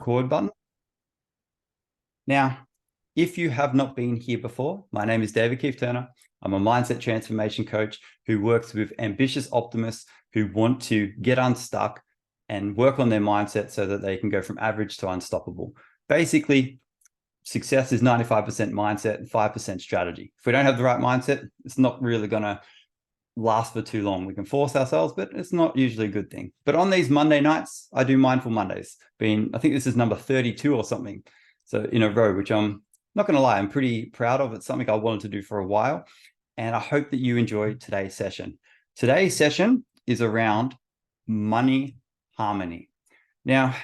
record button. Now, if you have not been here before, my name is David Keith Turner. I'm a mindset transformation coach who works with ambitious optimists who want to get unstuck and work on their mindset so that they can go from average to unstoppable. Basically, success is 95% mindset and 5% strategy. If we don't have the right mindset, it's not really going to last for too long. We can force ourselves, but it's not usually a good thing. But on these Monday nights, I do Mindful Mondays. I think this is number 32 or something. So in a row, which I'm not going to lie, I'm pretty proud of. It's something I wanted to do for a while. And I hope that you enjoy today's session. Today's session is around money harmony. Now,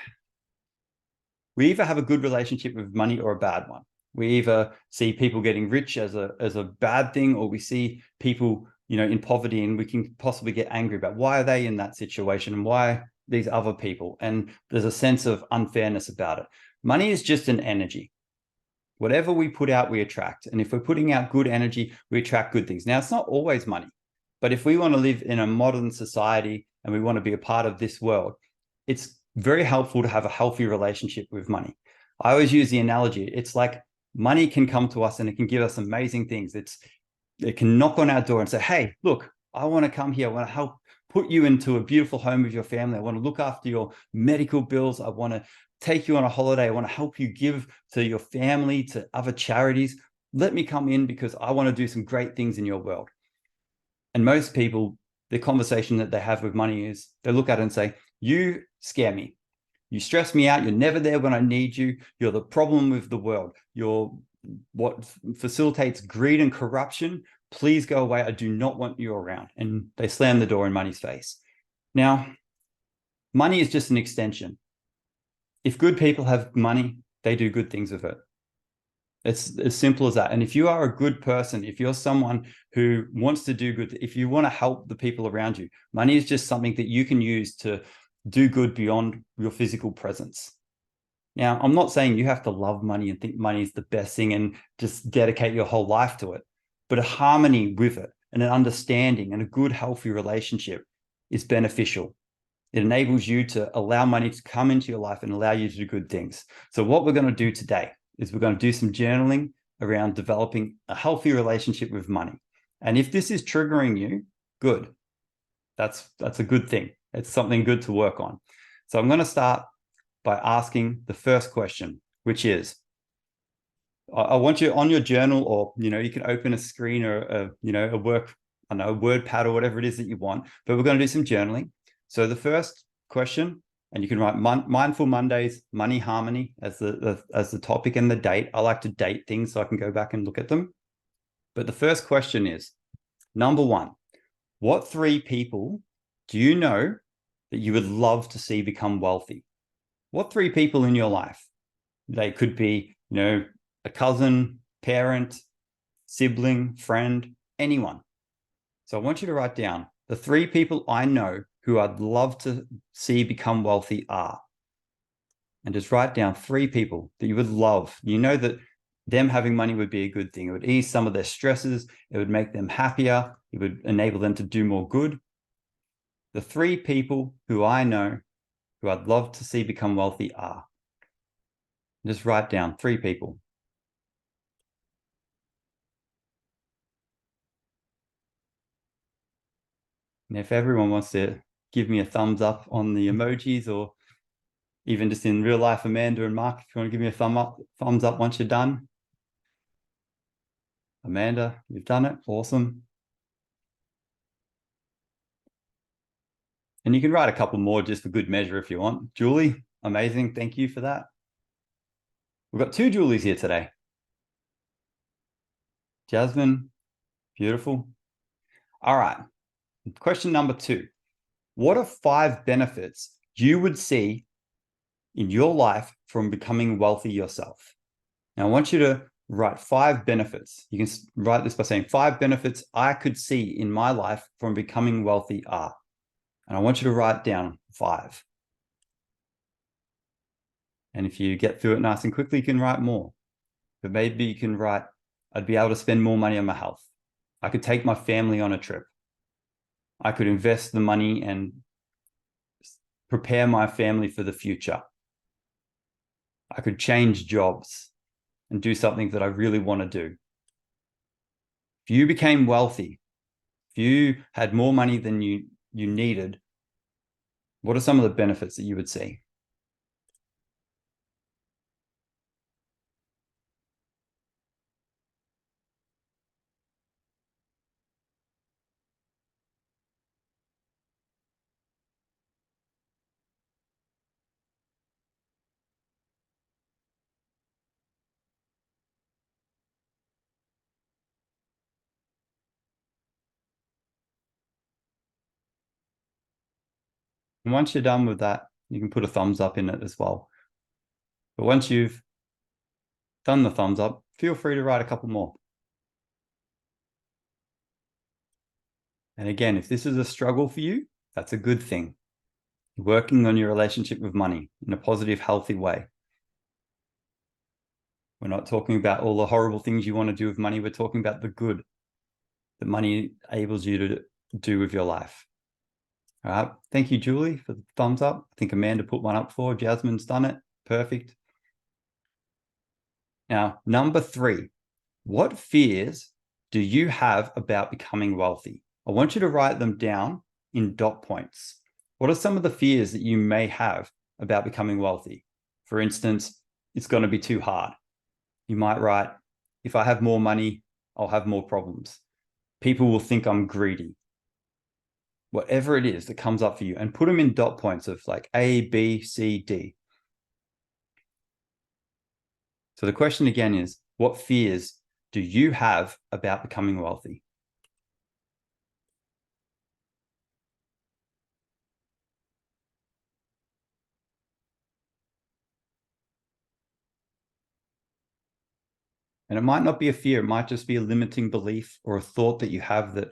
we either have a good relationship with money or a bad one. We either see people getting rich as a bad thing, or we see people, in poverty, and we can possibly get angry about why are they in that situation and why these other people. And there's a sense of unfairness about it. Money is just an energy. Whatever we put out, we attract. And if we're putting out good energy, we attract good things. Now, it's not always money, but if we want to live in a modern society and we want to be a part of this world, it's very helpful to have a healthy relationship with money. I always use the analogy. It's like money can come to us and it can give us amazing things. It can knock on our door and say, hey, look, I want to come here. I want to help put you into a beautiful home with your family. I want to look after your medical bills. I want to take you on a holiday. I want to help you give to your family, to other charities. Let me come in because I want to do some great things in your world. And most people, the conversation that they have with money is they look at it and say, you scare me. You stress me out. You're never there when I need you. You're the problem with the world. You're what facilitates greed and corruption. Please go away. I do not want you around. And they slam the door in money's face. Now, money is just an extension. If good people have money, they do good things with it. It's as simple as that. And if you are a good person, if you're someone who wants to do good, if you want to help the people around you, money is just something that you can use to do good beyond your physical presence. Now, I'm not saying you have to love money and think money is the best thing and just dedicate your whole life to it, but a harmony with it and an understanding and a good, healthy relationship is beneficial. It enables you to allow money to come into your life and allow you to do good things. So what we're going to do today is we're going to do some journaling around developing a healthy relationship with money. And if this is triggering you, good. That's a good thing. It's something good to work on. So I'm going to start by asking the first question, which is, I want you on your journal, or, you can open a screen or a work, a word pad or whatever it is that you want, but we're going to do some journaling. So the first question, and you can write Mindful Mondays, money harmony as the topic and the date. I like to date things so I can go back and look at them. But the first question is, number one, what 3 people do you know that you would love to see become wealthy? What 3 people in your life? They could be, a cousin, parent, sibling, friend, anyone. So I want you to write down the 3 people I know who I'd love to see become wealthy are. And just write down 3 people that you would love. You know that them having money would be a good thing. It would ease some of their stresses. It would make them happier. It would enable them to do more good. The 3 people who I know who I'd love to see become wealthy are. Just write down 3 people. And if everyone wants to give me a thumbs up on the emojis, or even just in real life, Amanda and Mark, if you want to give me a thumbs up once you're done. Amanda, you've done it. Awesome. And you can write a couple more just for good measure if you want. Julie, amazing. Thank you for that. We've got 2 Julies here today. Jasmine, beautiful. All right. Question number 2. What are 5 benefits you would see in your life from becoming wealthy yourself? Now, I want you to write 5 benefits. You can write this by saying 5 benefits I could see in my life from becoming wealthy are. And I want you to write down 5. And if you get through it nice and quickly, you can write more. But maybe you can write, I'd be able to spend more money on my health. I could take my family on a trip. I could invest the money and prepare my family for the future. I could change jobs and do something that I really want to do. If you became wealthy, if you had more money than you needed, what are some of the benefits that you would see? And once you're done with that, you can put a thumbs up in it as well. But once you've done the thumbs up, feel free to write a couple more. And again, if this is a struggle for you, that's a good thing. You're working on your relationship with money in a positive, healthy way. We're not talking about all the horrible things you want to do with money. We're talking about the good that money enables you to do with your life. All right. Thank you, Julie, for the thumbs up. I think Amanda put one up for. Jasmine's done it. Perfect. Now, number 3, what fears do you have about becoming wealthy? I want you to write them down in dot points. What are some of the fears that you may have about becoming wealthy? For instance, it's going to be too hard. You might write, if I have more money, I'll have more problems. People will think I'm greedy. Whatever it is that comes up for you, and put them in dot points of like A, B, C, D. So the question again is, what fears do you have about becoming wealthy? And it might not be a fear, it might just be a limiting belief or a thought that you have that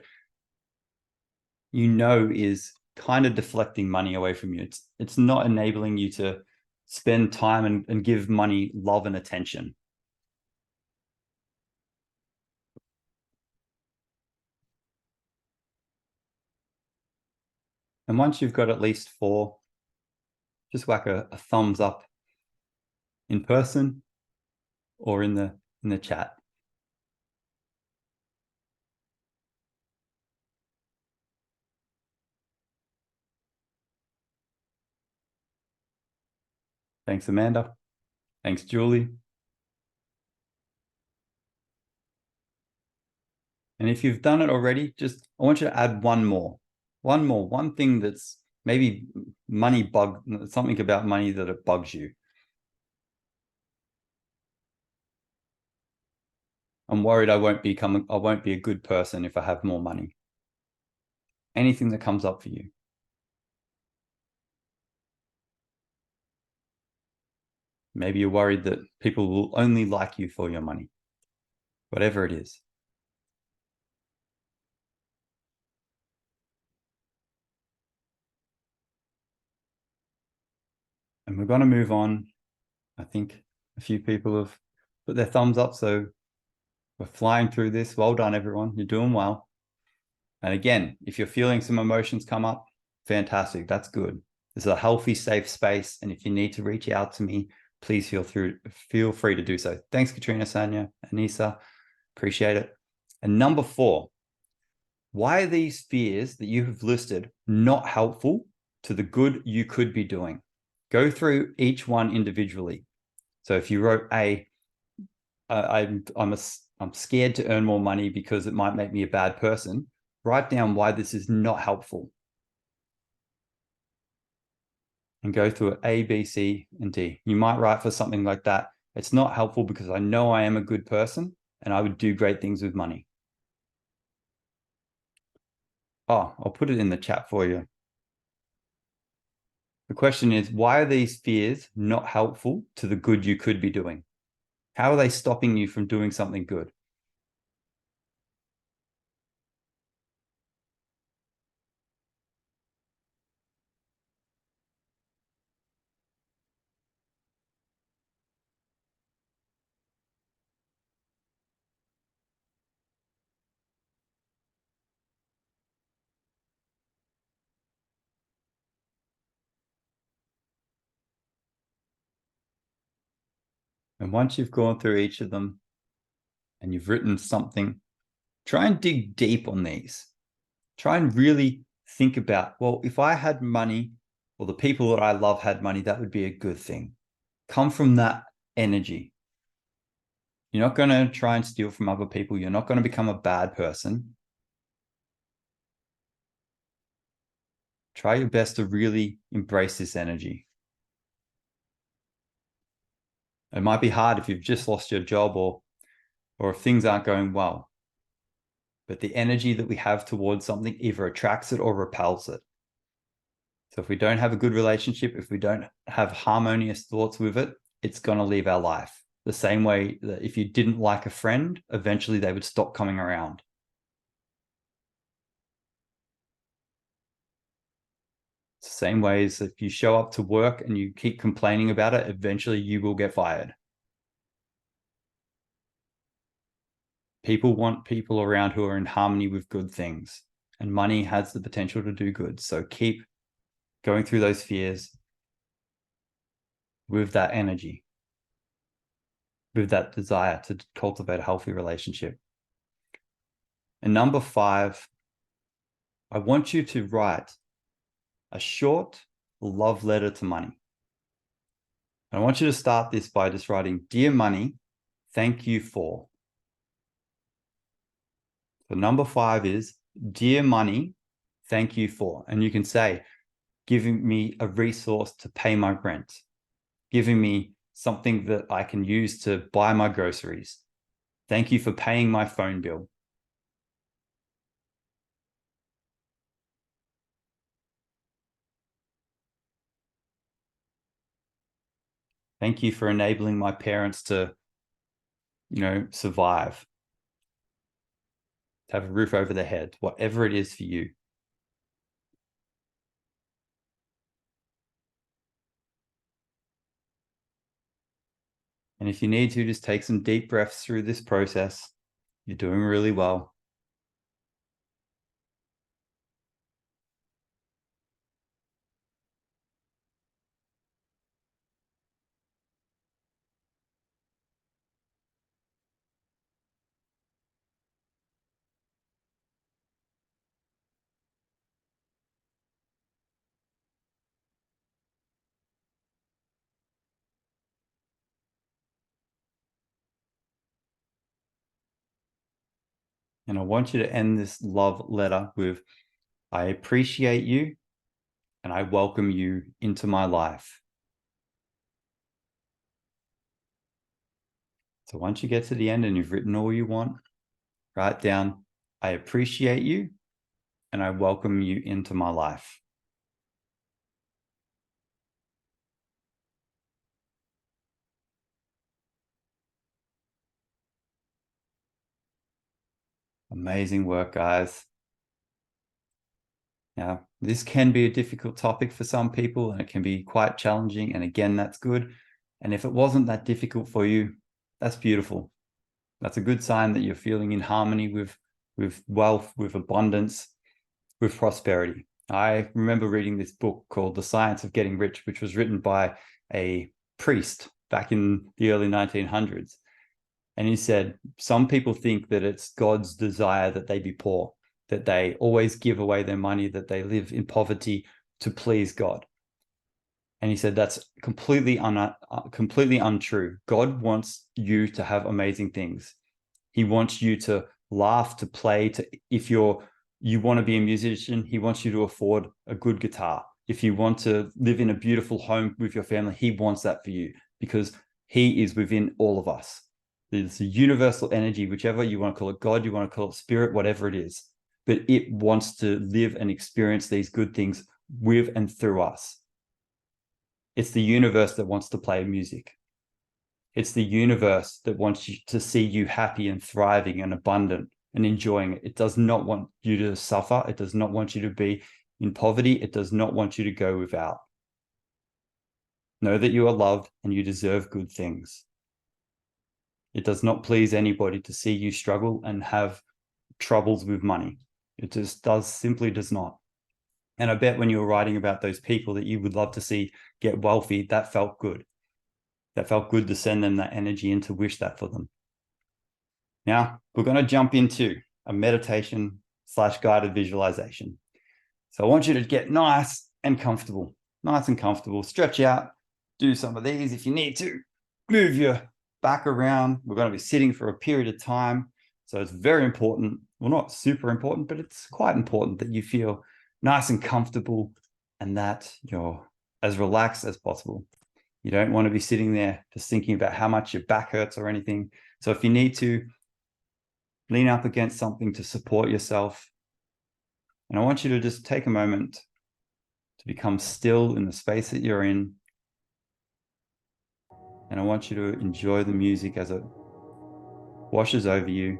you know is kind of deflecting money away from you. It's not enabling you to spend time and give money love and attention. And once you've got at least 4, just whack a thumbs up in person or in the chat. Thanks, Amanda. Thanks, Julie. And if you've done it already, just I want you to add one thing that's maybe something about money that it bugs you. I'm worried I won't be a good person if I have more money. Anything that comes up for you. Maybe you're worried that people will only like you for your money. Whatever it is. And we're going to move on. I think a few people have put their thumbs up, so we're flying through this. Well done, everyone. You're doing well. And again, if you're feeling some emotions come up, fantastic. That's good. This is a healthy, safe space. And if you need to reach out to me, please feel free to do so. Thanks, Katrina, Sanya, Anissa. Appreciate it. And number 4, why are these fears that you have listed not helpful to the good you could be doing? Go through each one individually. So if you wrote I'm scared to earn more money because it might make me a bad person, write down why this is not helpful. And go through it A, B, C, and D. You might write for something like that. It's not helpful because I know I am a good person and I would do great things with money. Oh, I'll put it in the chat for you. The question is, why are these fears not helpful to the good you could be doing? How are they stopping you from doing something good? And once you've gone through each of them and you've written something, try and dig deep on these. Try and really think about, well, if I had money or the people that I love had money, that would be a good thing. Come from that energy. You're not going to try and steal from other people. You're not going to become a bad person. Try your best to really embrace this energy. It might be hard if you've just lost your job or if things aren't going well. But the energy that we have towards something either attracts it or repels it. So if we don't have a good relationship, if we don't have harmonious thoughts with it, it's going to leave our life. The same way that if you didn't like a friend, eventually they would stop coming around. It's the same way as if you show up to work and you keep complaining about it, eventually you will get fired. People want people around who are in harmony with good things, and money has the potential to do good. So keep going through those fears with that energy, with that desire to cultivate a healthy relationship. And number 5, I want you to write a short love letter to money. I want you to start this by just writing, "Dear money, thank you for." So number 5 is, "Dear money, thank you for." And you can say, giving me a resource to pay my rent, giving me something that I can use to buy my groceries. Thank you for paying my phone bill. Thank you for enabling my parents to, survive, to have a roof over their head, whatever it is for you. And if you need to, just take some deep breaths through this process. You're doing really well. And I want you to end this love letter with, "I appreciate you and I welcome you into my life." So once you get to the end and you've written all you want, write down, "I appreciate you and I welcome you into my life." Amazing work, guys. Now, this can be a difficult topic for some people and it can be quite challenging. And again, that's good. And if it wasn't that difficult for you, that's beautiful. That's a good sign that you're feeling in harmony with wealth, with abundance, with prosperity. I remember reading this book called The Science of Getting Rich, which was written by a priest back in the early 1900s. And he said, some people think that it's God's desire that they be poor, that they always give away their money, that they live in poverty to please God. And he said, that's completely untrue. God wants you to have amazing things. He wants you to laugh, to play, if you want to be a musician, he wants you to afford a good guitar. If you want to live in a beautiful home with your family, he wants that for you because he is within all of us. There's a universal energy, whichever you want to call it, God, you want to call it spirit, whatever it is, but it wants to live and experience these good things with and through us. It's the universe that wants to play music. It's the universe that wants you to see you happy and thriving and abundant and enjoying it. It does not want you to suffer. It does not want you to be in poverty. It does not want you to go without. Know that you are loved and you deserve good things. It does not please anybody to see you struggle and have troubles with money. It just simply does not. And I bet when you were writing about those people that you would love to see get wealthy, that felt good. that felt good to send them that energy and to wish that for them. Now, we're going to jump into a meditation / guided visualization. So I want you to get nice and comfortable, stretch out, do some of these if you need to, move your back around. We're going to be sitting for a period of time. So it's very important, well, not super important, but it's quite important that you feel nice and comfortable and that you're as relaxed as possible. You don't want to be sitting there just thinking about how much your back hurts or anything. So if you need to, lean up against something to support yourself. And I want you to just take a moment to become still in the space that you're in. And I want you to enjoy the music as it washes over you,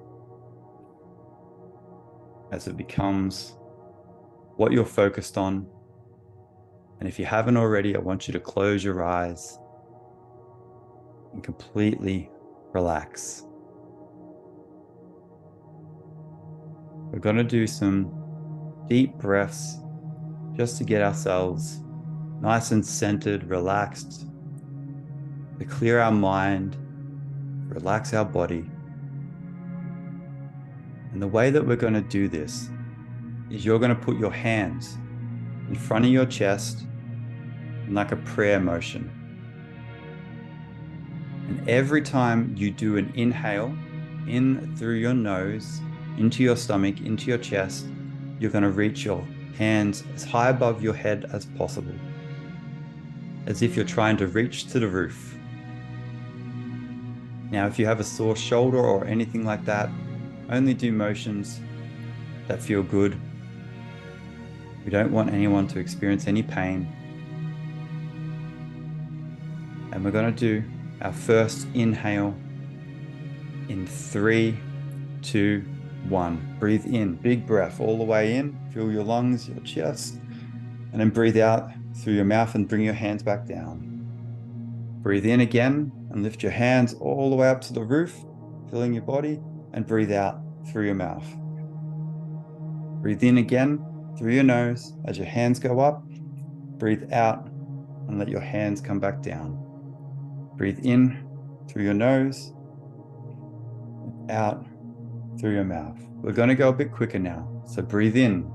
as it becomes what you're focused on. And if you haven't already, I want you to close your eyes and completely relax. We're going to do some deep breaths just to get ourselves nice and centered, relaxed, to clear our mind, relax our body. And the way that we're going to do this is you're going to put your hands in front of your chest in like a prayer motion. And every time you do an inhale in through your nose, into your stomach, into your chest, you're going to reach your hands as high above your head as possible, as if you're trying to reach to the roof. Now, if you have a sore shoulder or anything like that, only do motions that feel good. We don't want anyone to experience any pain. And we're going to do our first inhale in 3, 2, 1. Breathe in, big breath all the way in, fill your lungs, your chest, and then breathe out through your mouth and bring your hands back down. Breathe in again and lift your hands all the way up to the roof, filling your body, and breathe out through your mouth. Breathe in again through your nose as your hands go up. Breathe out and let your hands come back down. Breathe in through your nose, out through your mouth. We're going to go a bit quicker now. So breathe in,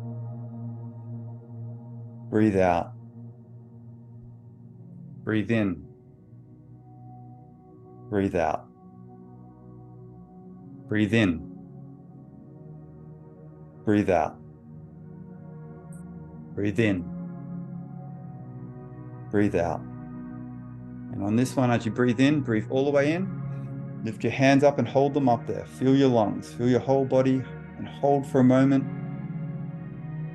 breathe out, breathe in, breathe out, breathe in, breathe out, breathe in, breathe out. And on this one, as you breathe in, breathe all the way in. Lift your hands up and hold them up there. Feel your lungs, feel your whole body, and hold for a moment.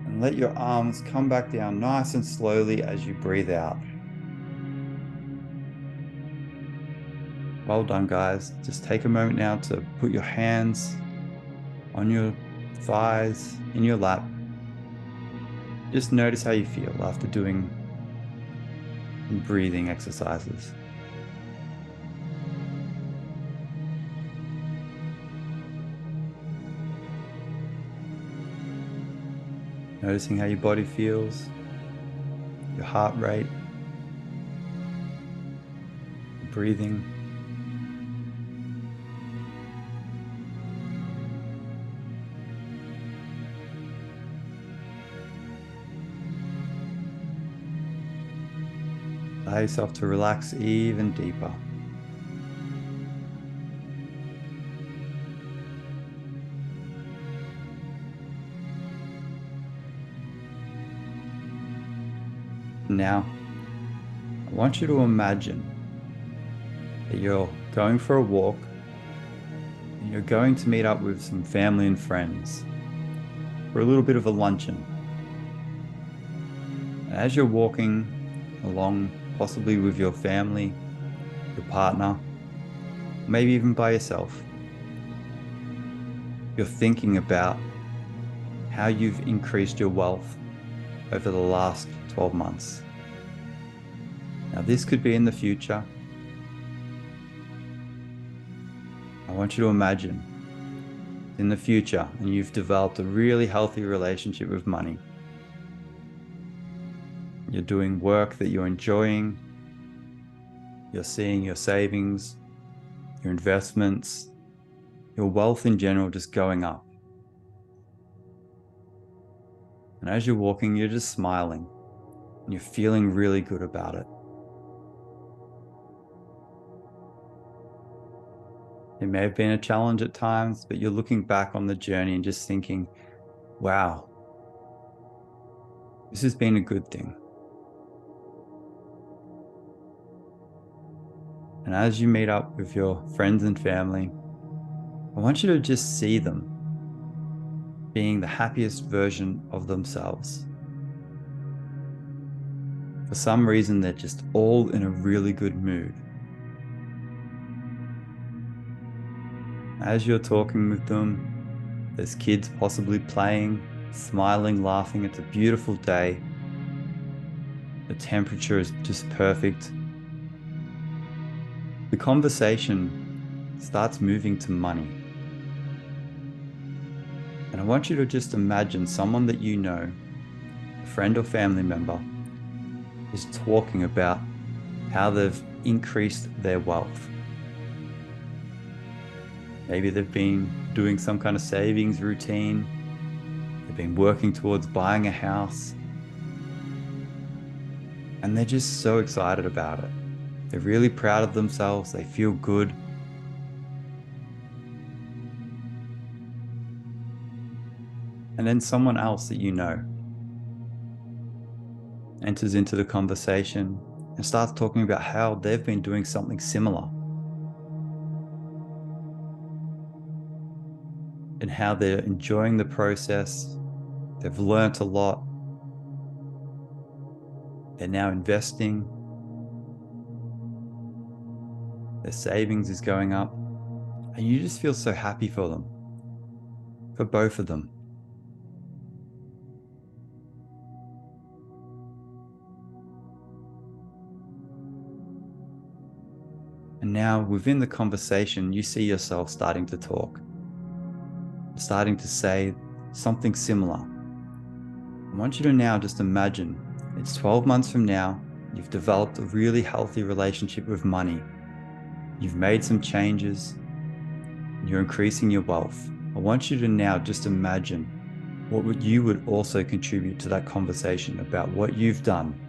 And let your arms come back down nice and slowly as you breathe out. Well done, guys. Just take a moment now to put your hands on your thighs, in your lap. Just notice how you feel after doing breathing exercises. Noticing how your body feels, your heart rate, breathing. Allow yourself to relax even deeper. Now, I want you to imagine that you're going for a walk and you're going to meet up with some family and friends for a little bit of a luncheon. As you're walking along, possibly with your family, your partner, maybe even by yourself, you're thinking about how you've increased your wealth over the last 12 months. Now, this could be in the future. I want you to imagine in the future and you've developed a really healthy relationship with money. You're doing work that you're enjoying. you're seeing your savings, your investments, your wealth in general just going up. And as you're walking, you're just smiling and you're feeling really good about it. It may have been a challenge at times, but you're looking back on the journey and just thinking, wow, this has been a good thing. And as you meet up with your friends and family, I want you to just see them being the happiest version of themselves. For some reason, they're just all in a really good mood. As you're talking with them, there's kids possibly playing, smiling, laughing. It's a beautiful day. The temperature is just perfect. The conversation starts moving to money. And I want you to just imagine someone that you know, a friend or family member, is talking about how they've increased their wealth. Maybe they've been doing some kind of savings routine. They've been working towards buying a house. And they're just so excited about it. They're really proud of themselves. They feel good. And then someone else that you know enters into the conversation and starts talking about how they've been doing something similar and how they're enjoying the process. They've learnt a lot. They're now investing. Their savings is going up. And you just feel so happy for them, for both of them. And now within the conversation, you see yourself starting to talk, starting to say something similar. I want you to now just imagine it's 12 months from now, you've developed a really healthy relationship with money. You've made some changes, you're increasing your wealth. I want you to now just imagine what you would also contribute to that conversation about what you've done.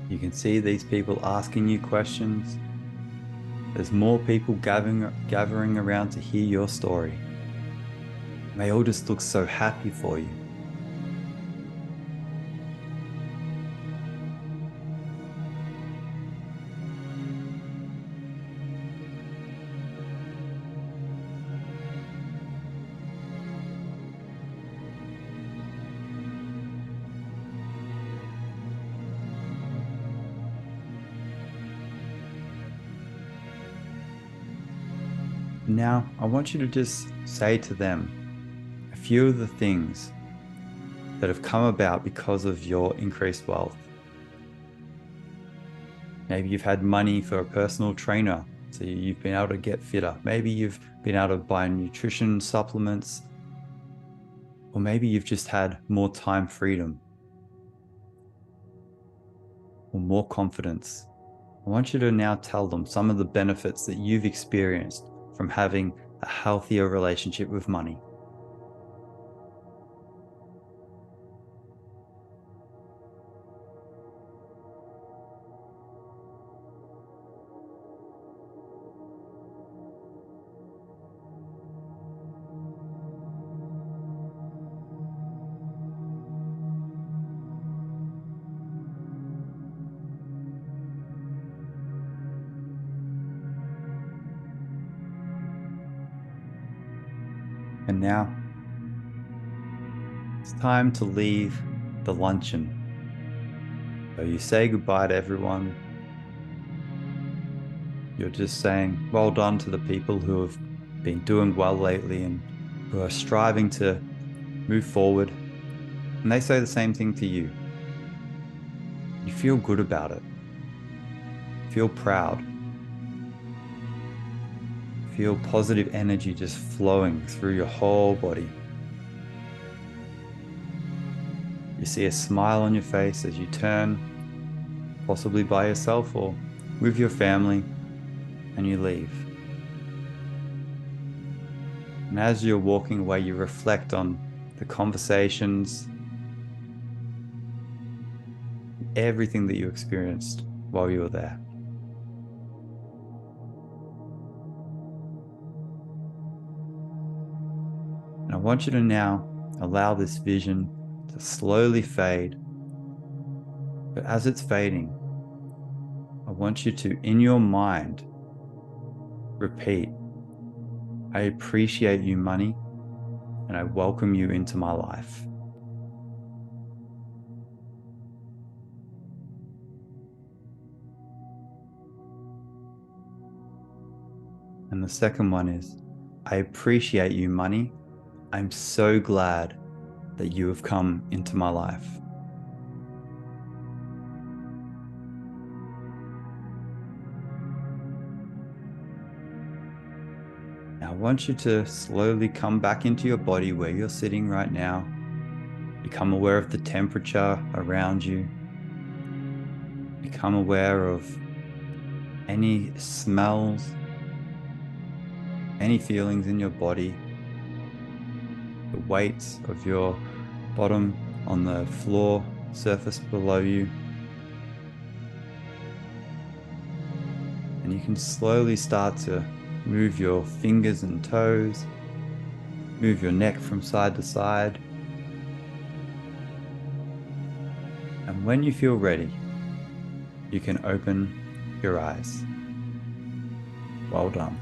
You can see these people asking you questions. There's more people gathering around to hear your story. And they all just look so happy for you. Now, I want you to just say to them a few of the things that have come about because of your increased wealth. Maybe you've had money for a personal trainer, so you've been able to get fitter. Maybe you've been able to buy nutrition supplements, or maybe you've just had more time freedom or more confidence. I want you to now tell them some of the benefits that you've experienced from having a healthier relationship with money. And now it's time to leave the luncheon. So you say goodbye to everyone. You're just saying well done to the people who have been doing well lately and who are striving to move forward. And they say the same thing to you. You feel good about it. Feel proud. Feel positive energy just flowing through your whole body. You see a smile on your face as you turn, possibly by yourself or with your family, and you leave. And as you're walking away, you reflect on the conversations, everything that you experienced while you were there. And I want you to now allow this vision to slowly fade. But as it's fading, I want you to, in your mind, repeat, I appreciate you, money, and I welcome you into my life. And the second one is, I appreciate you, money. I'm so glad that you have come into my life. Now, I want you to slowly come back into your body where you're sitting right now. Become aware of the temperature around you. Become aware of any smells, any feelings in your body, the weights of your bottom on the floor surface below you. And you can slowly start to move your fingers and toes, move your neck from side to side. And when you feel ready, you can open your eyes. Well done.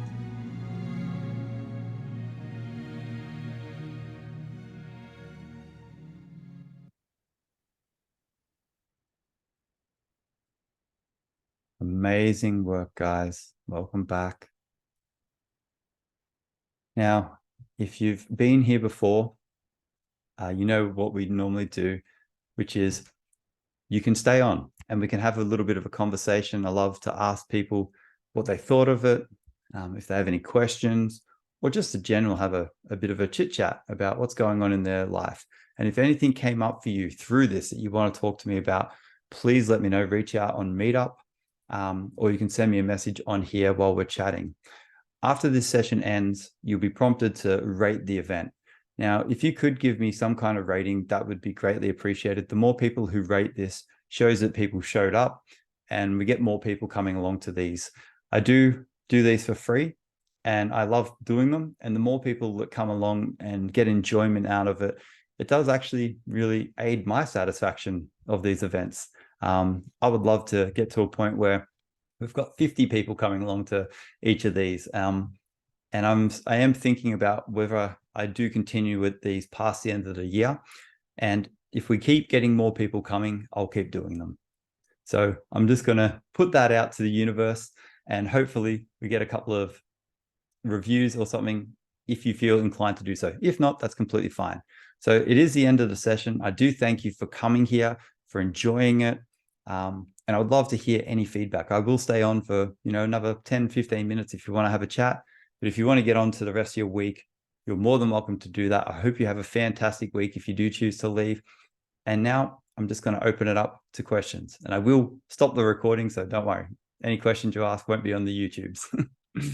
Amazing work, guys. Welcome back. Now, if you've been here before, you know what we normally do, which is you can stay on and we can have a little bit of a conversation. I love to ask people what they thought of it, if they have any questions, or just to general have a bit of a chit chat about what's going on in their life. And if anything came up for you through this that you want to talk to me about, please let me know. Reach out on Meetup, or you can send me a message on here while we're chatting. After this session ends, you'll be prompted to rate the event. Now, if you could give me some kind of rating, that would be greatly appreciated. The more people who rate this shows that people showed up and we get more people coming along to these. I do these for free and I love doing them. And the more people that come along and get enjoyment out of it, it does actually really aid my satisfaction of these events. I would love to get to a point where we've got 50 people coming along to each of these. And I am thinking about whether I do continue with these past the end of the year. And if we keep getting more people coming, I'll keep doing them. So I'm just going to put that out to the universe and hopefully we get a couple of reviews or something if you feel inclined to do so. If not, that's completely fine. So it is the end of the session. I do thank you for coming here, for enjoying it. And I would love to hear any feedback. I will stay on for, another 10, 15 minutes if you want to have a chat. But if you want to get on to the rest of your week, you're more than welcome to do that. I hope you have a fantastic week if you do choose to leave. And now I'm just going to open it up to questions. And I will stop the recording, so don't worry. Any questions you ask won't be on the YouTubes.